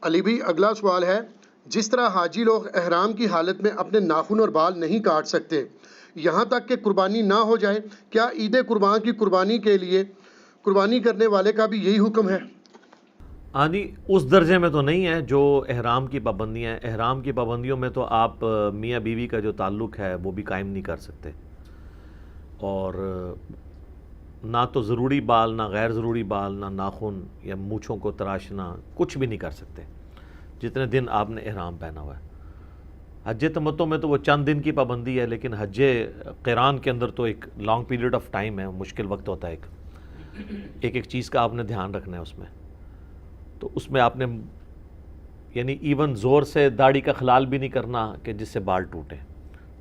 علی بھی اگلا سوال ہے، جس طرح حاجی لوگ احرام کی حالت میں اپنے ناخن اور بال نہیں کاٹ سکتے یہاں تک کہ قربانی نہ ہو جائے، کیا عید قربان کی قربانی کے لیے قربانی کرنے والے کا بھی یہی حکم ہے؟ اس درجے میں تو نہیں ہے جو احرام کی پابندیاں ہیں۔ احرام کی پابندیوں میں تو آپ میاں بیوی کا جو تعلق ہے وہ بھی قائم نہیں کر سکتے، اور نہ تو ضروری بال، نہ غیر ضروری بال، نہ ناخن یا مونچھوں کو تراشنا، کچھ بھی نہیں کر سکتے جتنے دن آپ نے احرام پہنا ہوا ہے۔ حج تمتع میں تو وہ چند دن کی پابندی ہے، لیکن حج قران کے اندر تو ایک لانگ پیریڈ آف ٹائم ہے، مشکل وقت ہوتا ہے، ایک چیز کا آپ نے دھیان رکھنا ہے اس میں۔ تو اس میں آپ نے یعنی ایون زور سے داڑھی کا خلال بھی نہیں کرنا کہ جس سے بال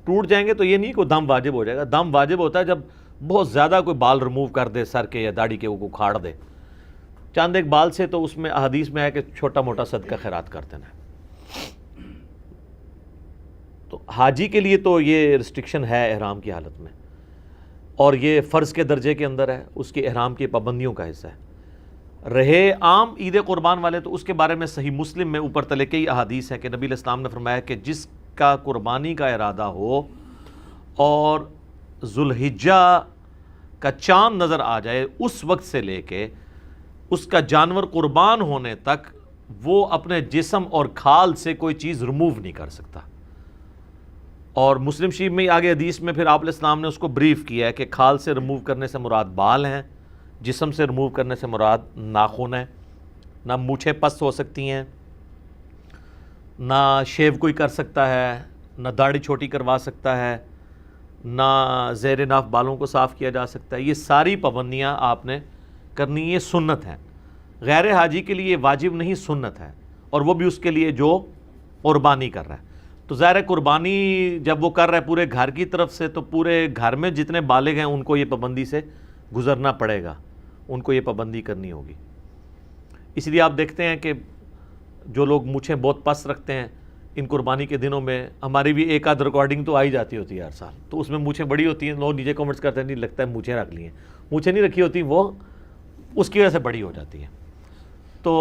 ٹوٹ جائیں گے، تو یہ نہیں کہ دم واجب ہو جائے گا۔ دم واجب ہوتا ہے جب بہت زیادہ کوئی بال ریموو کر دے سر کے یا داڑھی کے، وہ کھاڑ دے چاند ایک بال سے، تو اس میں احادیث میں ہے کہ چھوٹا موٹا صدقہ خیرات کر دینا ہے۔ تو حاجی کے لیے تو یہ ریسٹرکشن ہے احرام کی حالت میں، اور یہ فرض کے درجے کے اندر ہے، اس کی احرام کی پابندیوں کا حصہ ہے۔ رہے عام عید قربان والے، تو اس کے بارے میں صحیح مسلم میں اوپر تلے کئی احادیث ہیں کہ نبی علیہ السلام نے فرمایا کہ جس کا قربانی کا ارادہ ہو اور ذوالحجہ کا چاند نظر آ جائے، اس وقت سے لے کے اس کا جانور قربان ہونے تک وہ اپنے جسم اور کھال سے کوئی چیز ریموو نہیں کر سکتا۔ اور مسلم شریف میں آگے حدیث میں پھر آپ علیہ السلام نے اس کو بریف کیا ہے کہ کھال سے ریموو کرنے سے مراد بال ہیں، جسم سے ریموو کرنے سے مراد ناخن ہے، نہ مونچھیں پست ہو سکتی ہیں، نہ شیو کوئی کر سکتا ہے، نہ داڑھی چھوٹی کروا سکتا ہے، نہ زیر ناف بالوں کو صاف کیا جا سکتا ہے۔ یہ ساری پابندیاں آپ نے کرنی، یہ سنت ہے۔ غیر حاجی کے لیے واجب نہیں، سنت ہے، اور وہ بھی اس کے لیے جو قربانی کر رہا ہے۔ تو ظاہر ہے قربانی جب وہ کر رہا ہے پورے گھر کی طرف سے، تو پورے گھر میں جتنے بالغ ہیں ان کو یہ پابندی سے گزرنا پڑے گا، ان کو یہ پابندی کرنی ہوگی۔ اس لیے آپ دیکھتے ہیں کہ جو لوگ مونچھیں بہت پست رکھتے ہیں، ان قربانی کے دنوں میں ہماری بھی ایک آدھ ریکارڈنگ تو آئی جاتی ہوتی ہے ہر سال، تو اس میں مونچھیں بڑی ہوتی ہیں، لوگ نیچے کامنٹس کرتے ہیں نہیں لگتا ہے مونچھیں رکھ لی ہیں، مونچھیں نہیں رکھی ہوتی، وہ اس کی وجہ سے بڑی ہو جاتی ہیں۔ تو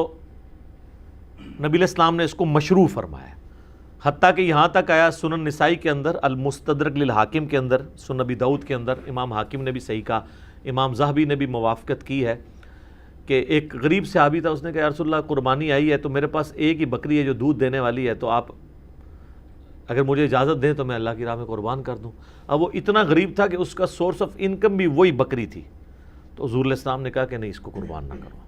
نبی علیہ السلام نے اس کو مشروع فرمایا، حتیٰ کہ یہاں تک آیا سنن نسائی کے اندر، المستدرک للحاکم کے اندر، سنن ابی داؤد کے اندر، امام حاکم نے بھی صحیح کہا، امام ذہبی نے بھی موافقت کی ہے کہ ایک غریب صحابی تھا، اس نے کہا یا رسول اللہ قربانی آئی ہے تو میرے پاس ایک ہی بکری ہے جو دودھ دینے والی ہے، تو آپ اگر مجھے اجازت دیں تو میں اللہ کی راہ میں قربان کر دوں۔ اب وہ اتنا غریب تھا کہ اس کا سورس آف انکم بھی وہی بکری تھی، تو حضور علیہ السلام نے کہا کہ نہیں، اس کو قربان نہ کرو۔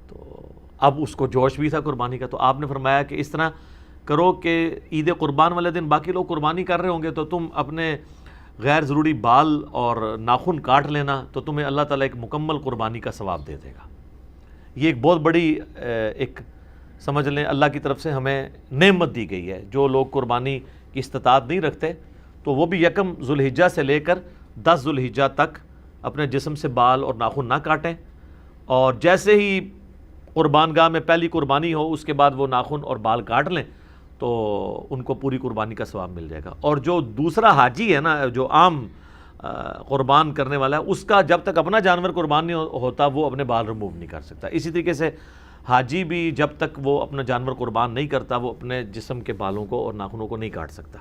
تو اب اس کو جوش بھی تھا قربانی کا، تو آپ نے فرمایا کہ اس طرح کرو کہ عید قربان والے دن باقی لوگ قربانی کر رہے ہوں گے تو تم اپنے غیر ضروری بال اور ناخن کاٹ لینا، تو تمہیں اللہ تعالیٰ ایک مکمل قربانی کا ثواب دے دے گا۔ یہ ایک بہت بڑی ایک سمجھ لیں اللہ کی طرف سے ہمیں نعمت دی گئی ہے۔ جو لوگ قربانی کی استطاعت نہیں رکھتے تو وہ بھی یکم ذوالحجہ سے لے کر 10 ذوالحجہ تک اپنے جسم سے بال اور ناخن نہ کاٹیں، اور جیسے ہی قربان گاہ میں پہلی قربانی ہو اس کے بعد وہ ناخن اور بال کاٹ لیں تو ان کو پوری قربانی کا ثواب مل جائے گا۔ اور جو دوسرا حاجی ہے نا، جو عام قربان کرنے والا ہے، اس کا جب تک اپنا جانور قربان نہیں ہوتا وہ اپنے بال ریموو نہیں کر سکتا۔ اسی طریقے سے حاجی بھی جب تک وہ اپنا جانور قربان نہیں کرتا وہ اپنے جسم کے بالوں کو اور ناخنوں کو نہیں کاٹ سکتا۔